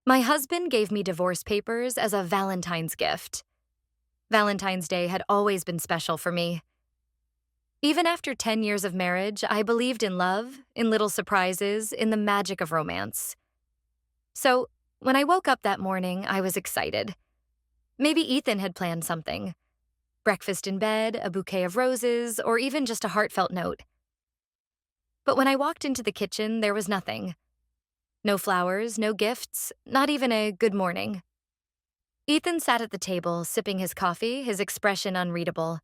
My husband gave me divorce papers as a Valentine's gift. Valentine's Day had always been special for me. Even after 10 years of marriage, I believed in love, in little surprises, in the magic of romance. So, when I woke up that morning, I was excited. Maybe Ethan had planned something. Breakfast in bed, a bouquet of roses, or even just a heartfelt note. But when I walked into the kitchen, there was nothing. No flowers, no gifts, not even a good morning. Ethan sat at the table, sipping his coffee, his expression unreadable.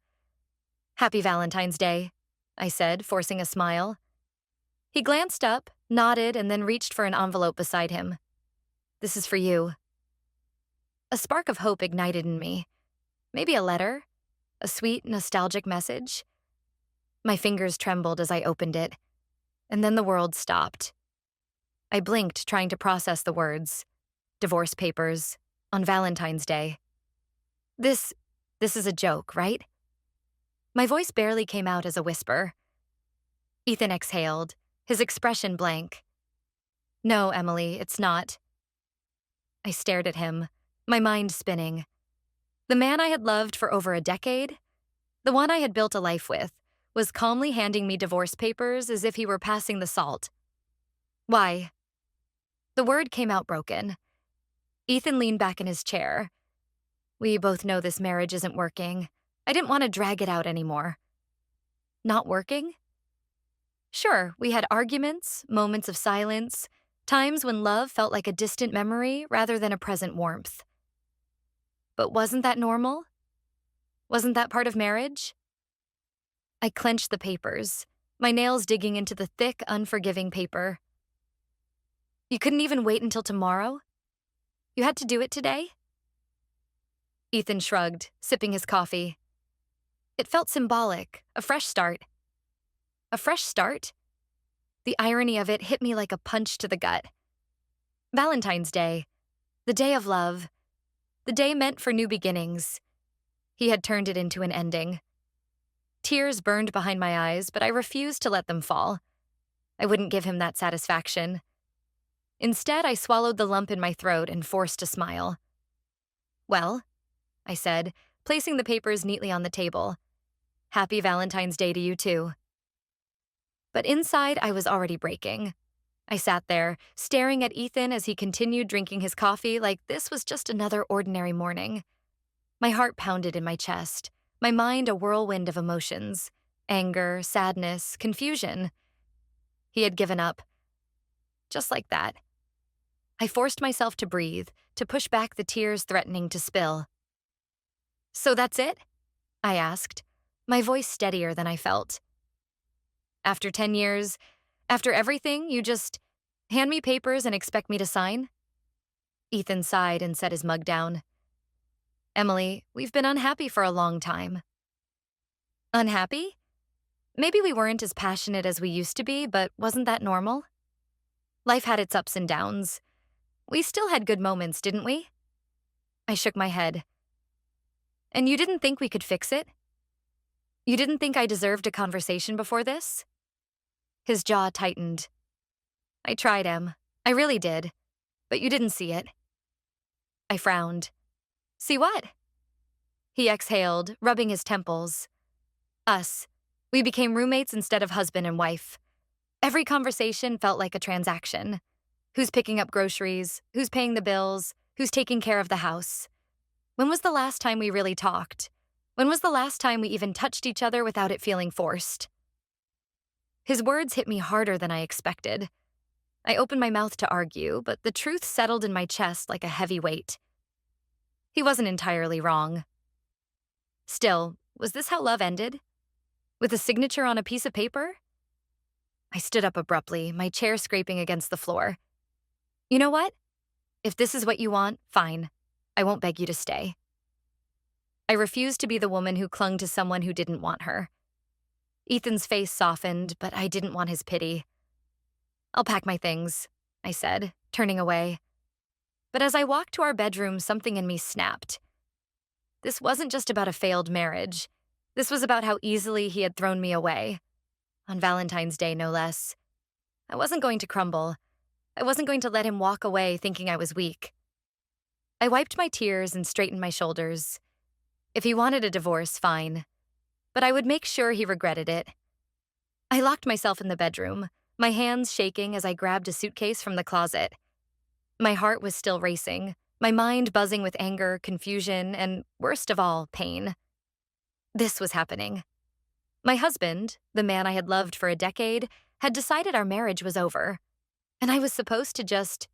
"Happy Valentine's Day," I said, forcing a smile. He glanced up, nodded, and then reached for an envelope beside him. "This is for you." A spark of hope ignited in me. Maybe a letter? A sweet, nostalgic message? My fingers trembled as I opened it, and then the world stopped. I blinked, trying to process the words. Divorce papers. On Valentine's Day. This is a joke, right? My voice barely came out as a whisper. Ethan exhaled, his expression blank. "No, Emily, it's not." I stared at him, my mind spinning. The man I had loved for over a decade, the one I had built a life with, was calmly handing me divorce papers as if he were passing the salt. "Why?" The word came out broken. Ethan leaned back in his chair. "We both know this marriage isn't working. I didn't want to drag it out anymore." Not working? Sure, we had arguments, moments of silence, times when love felt like a distant memory rather than a present warmth. But wasn't that normal? Wasn't that part of marriage? I clenched the papers, my nails digging into the thick, unforgiving paper. "You couldn't even wait until tomorrow? You had to do it today?" Ethan shrugged, sipping his coffee. It felt symbolic, a fresh start. A fresh start? The irony of it hit me like a punch to the gut. Valentine's Day, the day of love, the day meant for new beginnings. He had turned it into an ending. Tears burned behind my eyes, but I refused to let them fall. I wouldn't give him that satisfaction. Instead, I swallowed the lump in my throat and forced a smile. "Well," I said, placing the papers neatly on the table. "Happy Valentine's Day to you too." But inside, I was already breaking. I sat there, staring at Ethan as he continued drinking his coffee like this was just another ordinary morning. My heart pounded in my chest, my mind a whirlwind of emotions. Anger, sadness, confusion. He had given up. Just like that. I forced myself to breathe, to push back the tears threatening to spill. "So that's it?" I asked, my voice steadier than I felt. "After 10 years, after everything, you just hand me papers and expect me to sign?" Ethan sighed and set his mug down. "Emily, we've been unhappy for a long time." Unhappy? Maybe we weren't as passionate as we used to be, but wasn't that normal? Life had its ups and downs. We still had good moments, didn't we? I shook my head. "And you didn't think we could fix it? You didn't think I deserved a conversation before this?" His jaw tightened. "I tried, Em. I really did. But you didn't see it." I frowned. "See what?" He exhaled, rubbing his temples. "Us. We became roommates instead of husband and wife. Every conversation felt like a transaction. Who's picking up groceries? Who's paying the bills? Who's taking care of the house? When was the last time we really talked? When was the last time we even touched each other without it feeling forced?" His words hit me harder than I expected. I opened my mouth to argue, but the truth settled in my chest like a heavy weight. He wasn't entirely wrong. Still, was this how love ended? With a signature on a piece of paper? I stood up abruptly, my chair scraping against the floor. "You know what? If this is what you want, fine. I won't beg you to stay." I refused to be the woman who clung to someone who didn't want her. Ethan's face softened, but I didn't want his pity. "I'll pack my things," I said, turning away. But as I walked to our bedroom, something in me snapped. This wasn't just about a failed marriage. This was about how easily he had thrown me away. On Valentine's Day, no less. I wasn't going to crumble. I wasn't going to let him walk away thinking I was weak. I wiped my tears and straightened my shoulders. If he wanted a divorce, fine. But I would make sure he regretted it. I locked myself in the bedroom, my hands shaking as I grabbed a suitcase from the closet. My heart was still racing, my mind buzzing with anger, confusion, and worst of all, pain. This was happening. My husband, the man I had loved for a decade, had decided our marriage was over, and I was supposed to just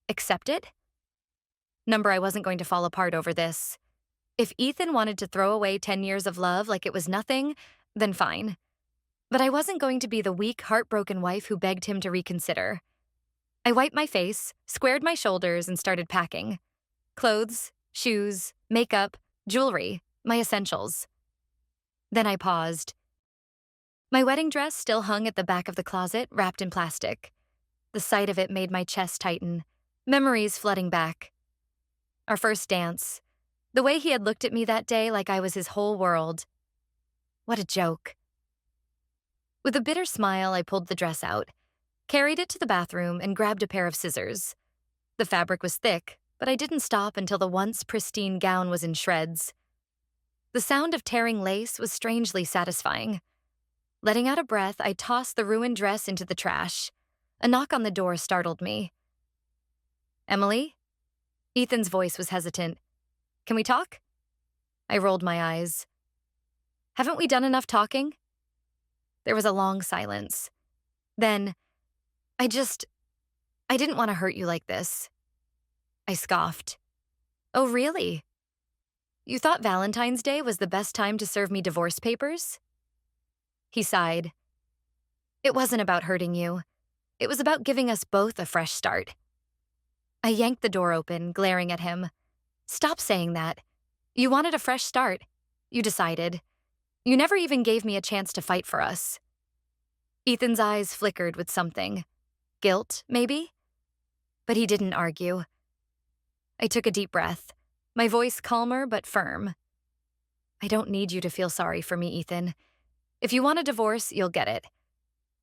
accept it? I wasn't going to fall apart over this. If Ethan wanted to throw away 10 years of love like it was nothing, then fine. But I wasn't going to be the weak, heartbroken wife who begged him to reconsider. I wiped my face, squared my shoulders, and started packing. Clothes, shoes, makeup, jewelry, my essentials. Then I paused. My wedding dress still hung at the back of the closet, wrapped in plastic. The sight of it made my chest tighten, memories flooding back. Our first dance. The way he had looked at me that day like I was his whole world. What a joke. With a bitter smile, I pulled the dress out, carried it to the bathroom, and grabbed a pair of scissors. The fabric was thick, but I didn't stop until the once pristine gown was in shreds. The sound of tearing lace was strangely satisfying. Letting out a breath, I tossed the ruined dress into the trash. A knock on the door startled me. Emily? Ethan's voice was hesitant. Can we talk? I rolled my eyes. Haven't we done enough talking? There was a long silence. Then, I didn't want to hurt you like this. I scoffed. Oh, really? You thought Valentine's Day was the best time to serve me divorce papers? He sighed. It wasn't about hurting you. It was about giving us both a fresh start. I yanked the door open, glaring at him. Stop saying that. You wanted a fresh start. You decided. You never even gave me a chance to fight for us. Ethan's eyes flickered with something. Guilt, maybe? But he didn't argue. I took a deep breath, my voice calmer but firm. I don't need you to feel sorry for me, Ethan. If you want a divorce, you'll get it.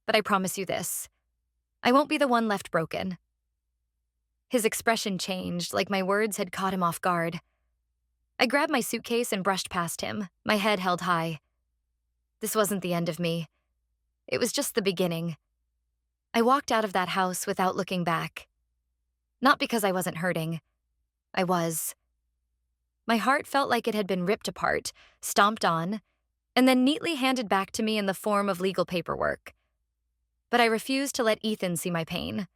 But I promise you this. I won't be the one left broken. His expression changed, like my words had caught him off guard. I grabbed my suitcase and brushed past him, my head held high. This wasn't the end of me. It was just the beginning. I walked out of that house without looking back. Not because I wasn't hurting. I was. My heart felt like it had been ripped apart, stomped on, and then neatly handed back to me in the form of legal paperwork. But I refused to let Ethan see my pain.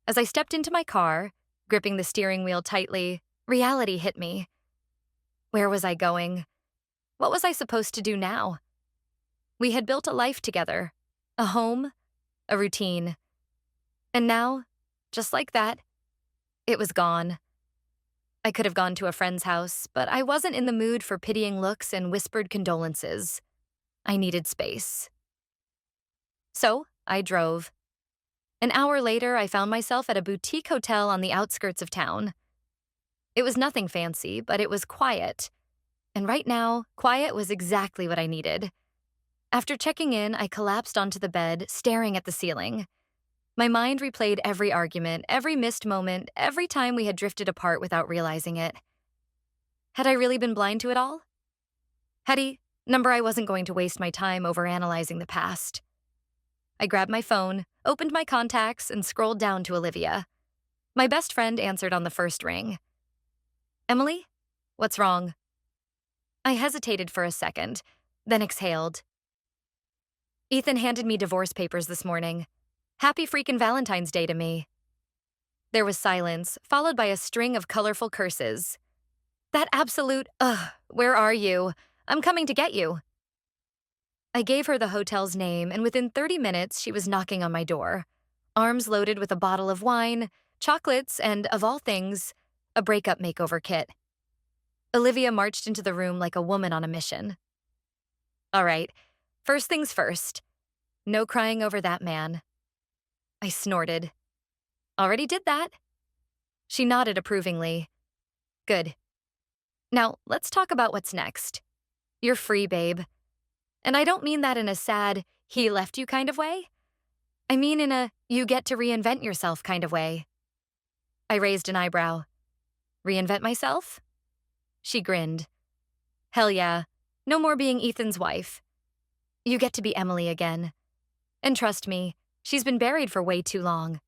As I stepped into my car, gripping the steering wheel tightly, reality hit me. Where was I going? What was I supposed to do now? We had built a life together, a home, a routine. And now, just like that, it was gone. I could have gone to a friend's house, but I wasn't in the mood for pitying looks and whispered condolences. I needed space. So, I drove. An hour later, I found myself at a boutique hotel on the outskirts of town. It was nothing fancy, but it was quiet. And right now, quiet was exactly what I needed. After checking in, I collapsed onto the bed, staring at the ceiling. My mind replayed every argument, every missed moment, every time we had drifted apart without realizing it. Had I really been blind to it all? I wasn't going to waste my time overanalyzing the past. I grabbed my phone, opened my contacts, and scrolled down to Olivia. My best friend answered on the first ring. Emily? What's wrong? I hesitated for a second, then exhaled. Ethan handed me divorce papers this morning. Happy freaking Valentine's Day to me. There was silence, followed by a string of colorful curses. That absolute, where are you? I'm coming to get you. I gave her the hotel's name, and within 30 minutes, she was knocking on my door, arms loaded with a bottle of wine, chocolates, and, of all things, a breakup makeover kit. Olivia marched into the room like a woman on a mission. All right, first things first. No crying over that man. I snorted. Already did that. She nodded approvingly. Good. Now, let's talk about what's next. You're free, babe. And I don't mean that in a sad, he left you kind of way. I mean in a you get to reinvent yourself kind of way. I raised an eyebrow. Reinvent myself? She grinned. Hell yeah. No more being Ethan's wife. You get to be Emily again. And trust me, she's been buried for way too long.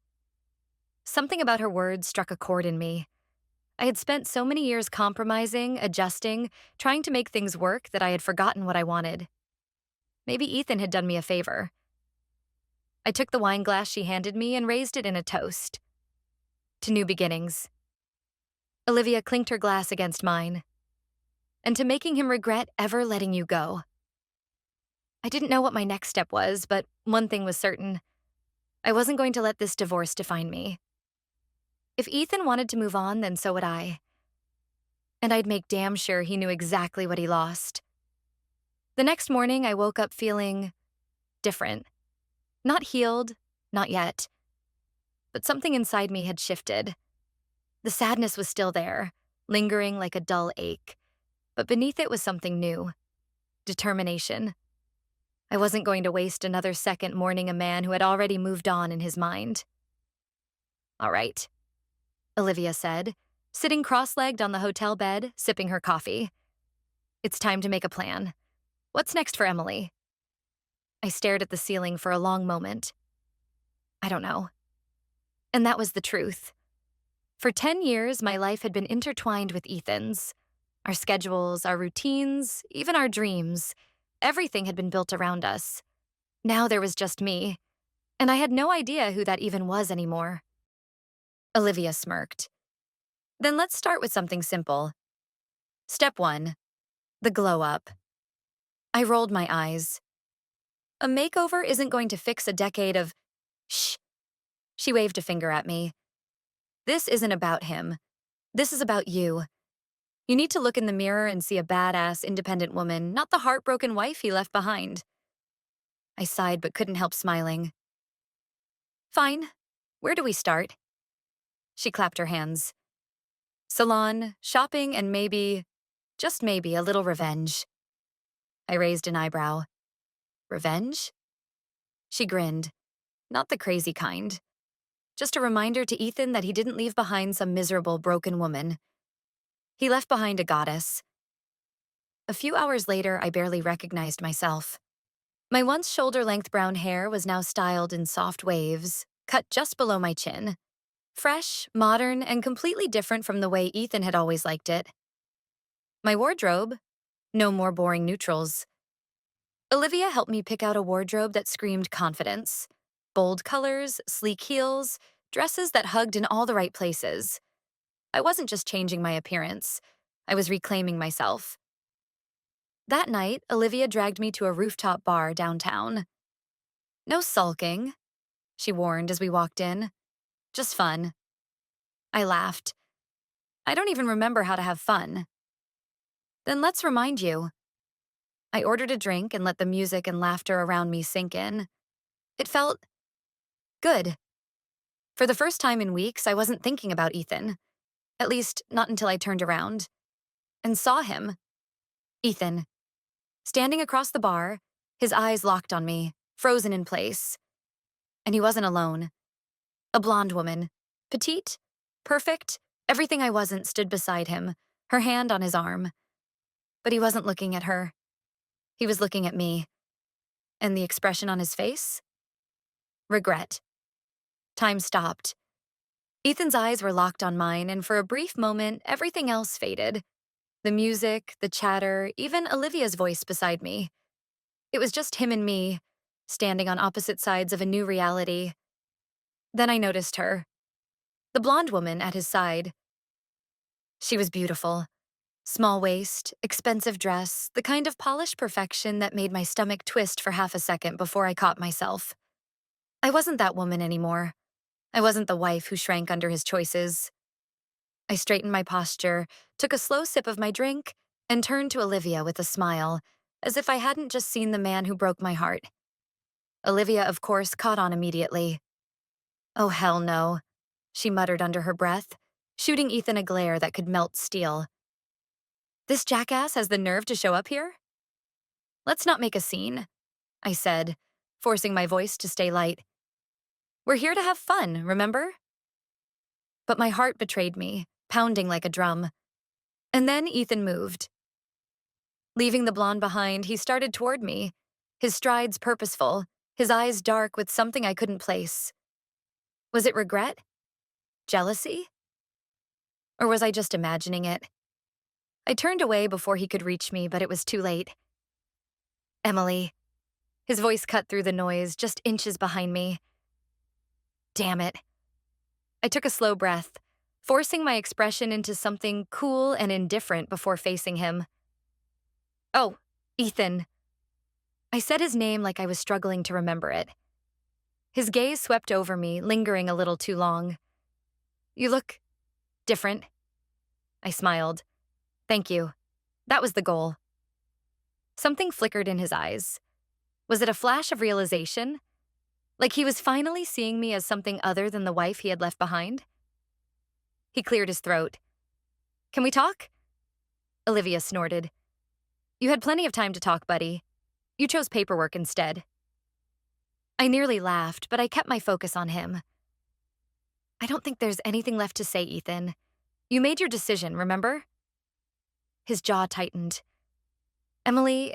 Something about her words struck a chord in me. I had spent so many years compromising, adjusting, trying to make things work that I had forgotten what I wanted. Maybe Ethan had done me a favor. I took the wine glass she handed me and raised it in a toast. To new beginnings. Olivia clinked her glass against mine. And to making him regret ever letting you go. I didn't know what my next step was, but one thing was certain. I wasn't going to let this divorce define me. If Ethan wanted to move on, then so would I. And I'd make damn sure he knew exactly what he lost. The next morning, I woke up feeling different. Not healed, not yet. But something inside me had shifted. The sadness was still there, lingering like a dull ache. But beneath it was something new. Determination. I wasn't going to waste another second mourning a man who had already moved on in his mind. All right, Olivia said, sitting cross-legged on the hotel bed, sipping her coffee. It's time to make a plan. What's next for Emily? I stared at the ceiling for a long moment. I don't know. And that was the truth. For 10 years, my life had been intertwined with Ethan's. Our schedules, our routines, even our dreams. Everything had been built around us. Now there was just me, and I had no idea who that even was anymore. Olivia smirked. Then let's start with something simple. Step 1. The glow up. I rolled my eyes. A makeover isn't going to fix a decade of… Shh. She waved a finger at me. This isn't about him. This is about you. You need to look in the mirror and see a badass, independent woman, not the heartbroken wife he left behind. I sighed but couldn't help smiling. Fine. Where do we start? She clapped her hands. Salon, shopping, and maybe, just maybe, a little revenge. I raised an eyebrow. Revenge? She grinned. Not the crazy kind. Just a reminder to Ethan that he didn't leave behind some miserable, broken woman. He left behind a goddess. A few hours later, I barely recognized myself. My once shoulder-length brown hair was now styled in soft waves, cut just below my chin. Fresh, modern, and completely different from the way Ethan had always liked it. My wardrobe? No more boring neutrals. Olivia helped me pick out a wardrobe that screamed confidence. Bold colors, sleek heels, dresses that hugged in all the right places. I wasn't just changing my appearance. I was reclaiming myself. That night, Olivia dragged me to a rooftop bar downtown. No sulking, she warned as we walked in. Just fun. I laughed. I don't even remember how to have fun. Then let's remind you. I ordered a drink and let the music and laughter around me sink in. It felt good. For the first time in weeks, I wasn't thinking about Ethan. At least, not until I turned around and saw him. Ethan. Standing across the bar, his eyes locked on me, frozen in place. And he wasn't alone. A blonde woman. Petite, perfect, everything I wasn't stood beside him, her hand on his arm. But he wasn't looking at her. He was looking at me. And the expression on his face? Regret. Time stopped. Ethan's eyes were locked on mine, and for a brief moment, everything else faded. The music, the chatter, even Olivia's voice beside me. It was just him and me, standing on opposite sides of a new reality. Then I noticed her. The blonde woman at his side. She was beautiful. Small waist, expensive dress, the kind of polished perfection that made my stomach twist for half a second before I caught myself. I wasn't that woman anymore. I wasn't the wife who shrank under his choices. I straightened my posture, took a slow sip of my drink, and turned to Olivia with a smile, as if I hadn't just seen the man who broke my heart. Olivia, of course, caught on immediately. Oh, hell no, she muttered under her breath, shooting Ethan a glare that could melt steel. This jackass has the nerve to show up here? Let's not make a scene, I said, forcing my voice to stay light. We're here to have fun, remember? But my heart betrayed me, pounding like a drum. And then Ethan moved. Leaving the blonde behind, he started toward me, his strides purposeful, his eyes dark with something I couldn't place. Was it regret? Jealousy? Or was I just imagining it? I turned away before he could reach me, but it was too late. Emily. His voice cut through the noise, just inches behind me. Damn it. I took a slow breath, forcing my expression into something cool and indifferent before facing him. Oh, Ethan. I said his name like I was struggling to remember it. His gaze swept over me, lingering a little too long. You look different. I smiled. Thank you. That was the goal. Something flickered in his eyes. Was it a flash of realization? Like he was finally seeing me as something other than the wife he had left behind? He cleared his throat. Can we talk? Olivia snorted. You had plenty of time to talk, buddy. You chose paperwork instead. I nearly laughed, but I kept my focus on him. I don't think there's anything left to say, Ethan. You made your decision, remember? His jaw tightened. Emily,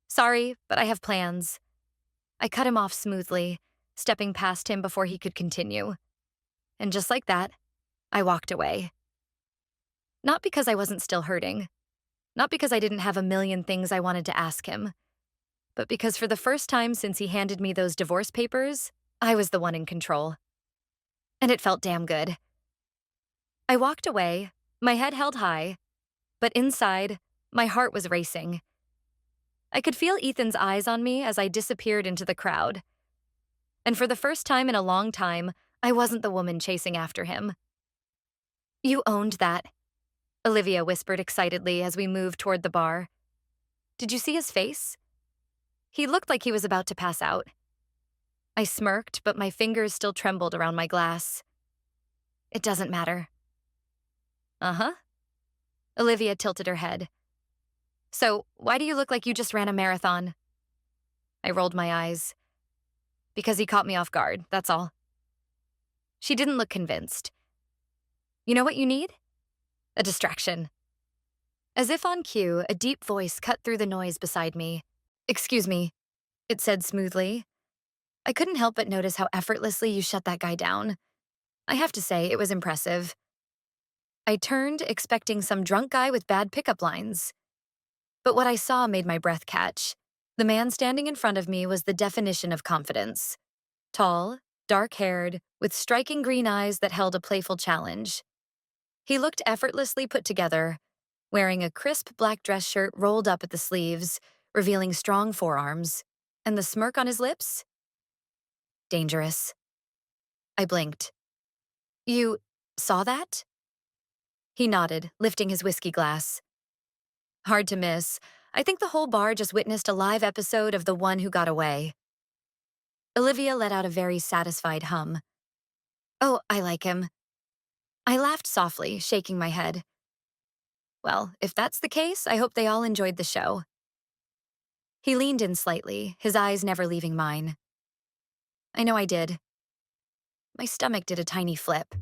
Sorry, but I have plans. I cut him off smoothly, stepping past him before he could continue. And just like that, I walked away. Not because I wasn't still hurting. Not because I didn't have a million things I wanted to ask him. But because for the first time since he handed me those divorce papers, I was the one in control. And it felt damn good. I walked away, my head held high, but inside, my heart was racing. I could feel Ethan's eyes on me as I disappeared into the crowd. And for the first time in a long time, I wasn't the woman chasing after him. You owned that, Olivia whispered excitedly as we moved toward the bar. Did you see his face? He looked like he was about to pass out. I smirked, but my fingers still trembled around my glass. It doesn't matter. Uh-huh. Olivia tilted her head. So, why do you look like you just ran a marathon? I rolled my eyes. Because he caught me off guard, that's all. She didn't look convinced. You know what you need? A distraction. As if on cue, a deep voice cut through the noise beside me. Excuse me, it said smoothly. I couldn't help but notice how effortlessly you shut that guy down. I have to say, it was impressive. I turned, expecting some drunk guy with bad pickup lines. But what I saw made my breath catch. The man standing in front of me was the definition of confidence. Tall, dark-haired, with striking green eyes that held a playful challenge. He looked effortlessly put together, wearing a crisp black dress shirt rolled up at the sleeves, revealing strong forearms, and the smirk on his lips? Dangerous. I blinked. You saw that? He nodded, lifting his whiskey glass. Hard to miss. I think the whole bar just witnessed a live episode of The One Who Got Away. Olivia let out a very satisfied hum. Oh, I like him. I laughed softly, shaking my head. Well, if that's the case, I hope they all enjoyed the show. He leaned in slightly, his eyes never leaving mine. I know I did. My stomach did a tiny flip.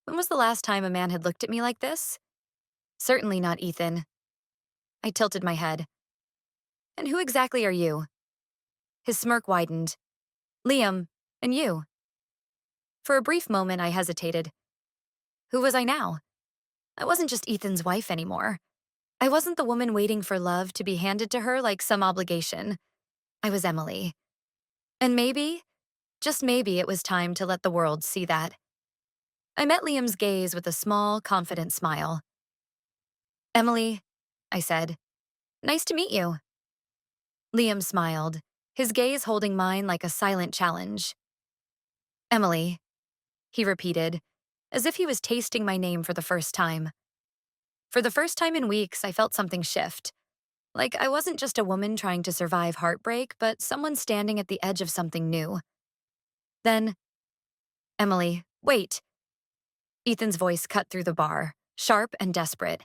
When was the last time a man had looked at me like this? Certainly not Ethan. I tilted my head. And who exactly are you? His smirk widened. Liam, and you. For a brief moment, I hesitated. Who was I now? I wasn't just Ethan's wife anymore. I wasn't the woman waiting for love to be handed to her like some obligation. I was Emily. And maybe, just maybe, it was time to let the world see that. I met Liam's gaze with a small, confident smile. Emily, I said, nice to meet you. Liam smiled, his gaze holding mine like a silent challenge. Emily, he repeated, as if he was tasting my name for the first time. For the first time in weeks, I felt something shift. Like I wasn't just a woman trying to survive heartbreak, but someone standing at the edge of something new. Then, Emily, wait. Ethan's voice cut through the bar, sharp and desperate.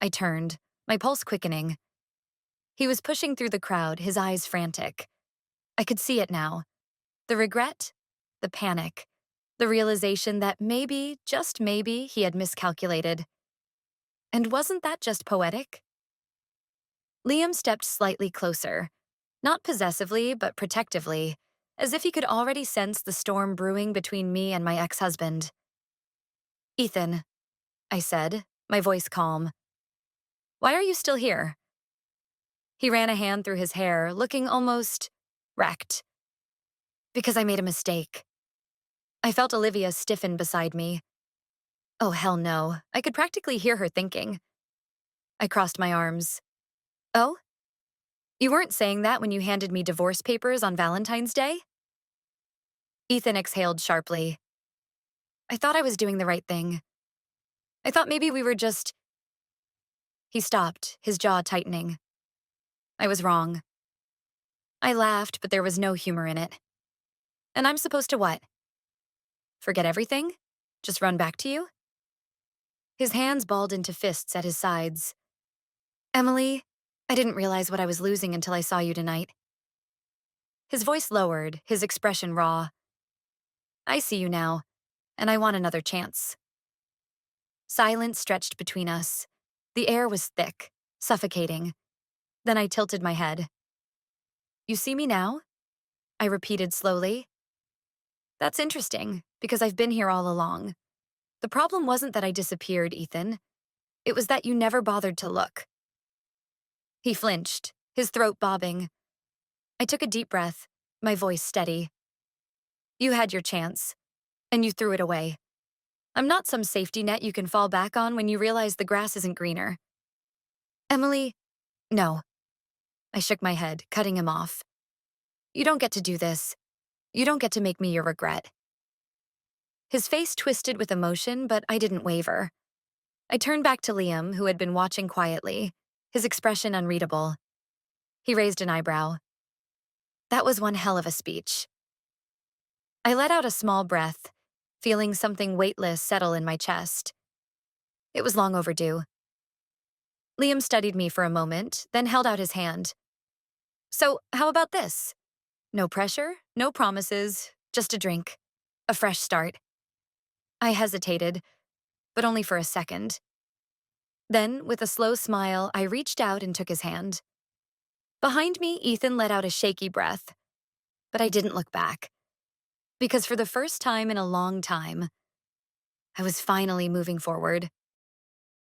I turned, my pulse quickening. He was pushing through the crowd, his eyes frantic. I could see it now. The regret, the panic, the realization that maybe, just maybe, he had miscalculated. And wasn't that just poetic? Liam stepped slightly closer, not possessively, but protectively, as if he could already sense the storm brewing between me and my ex-husband. "Ethan," I said, my voice calm, "why are you still here?" He ran a hand through his hair, looking almost wrecked. "Because I made a mistake." I felt Olivia stiffen beside me. Oh, hell no. I could practically hear her thinking. I crossed my arms. "Oh? You weren't saying that when you handed me divorce papers on Valentine's Day?" Ethan exhaled sharply. "I thought I was doing the right thing. I thought maybe we were just—" He stopped, his jaw tightening. I was wrong. I laughed, but there was no humor in it. "And I'm supposed to what? Forget everything? Just run back to you?" His hands balled into fists at his sides. "Emily, I didn't realize what I was losing until I saw you tonight." His voice lowered, his expression raw. "I see you now, and I want another chance." Silence stretched between us. The air was thick, suffocating. Then I tilted my head. "You see me now?" I repeated slowly. "That's interesting, because I've been here all along. The problem wasn't that I disappeared, Ethan. It was that you never bothered to look." He flinched, his throat bobbing. I took a deep breath, my voice steady. "You had your chance, and you threw it away. I'm not some safety net you can fall back on when you realize the grass isn't greener." "Emily, no." I shook my head, cutting him off. "You don't get to do this. You don't get to make me your regret." His face twisted with emotion, but I didn't waver. I turned back to Liam, who had been watching quietly, his expression unreadable. He raised an eyebrow. "That was one hell of a speech." I let out a small breath, feeling something weightless settle in my chest. It was long overdue. Liam studied me for a moment, then held out his hand. "So, how about this? No pressure, no promises, just a drink. A fresh start." I hesitated, but only for a second. Then, with a slow smile, I reached out and took his hand. Behind me, Ethan let out a shaky breath, but I didn't look back. Because for the first time in a long time, I was finally moving forward.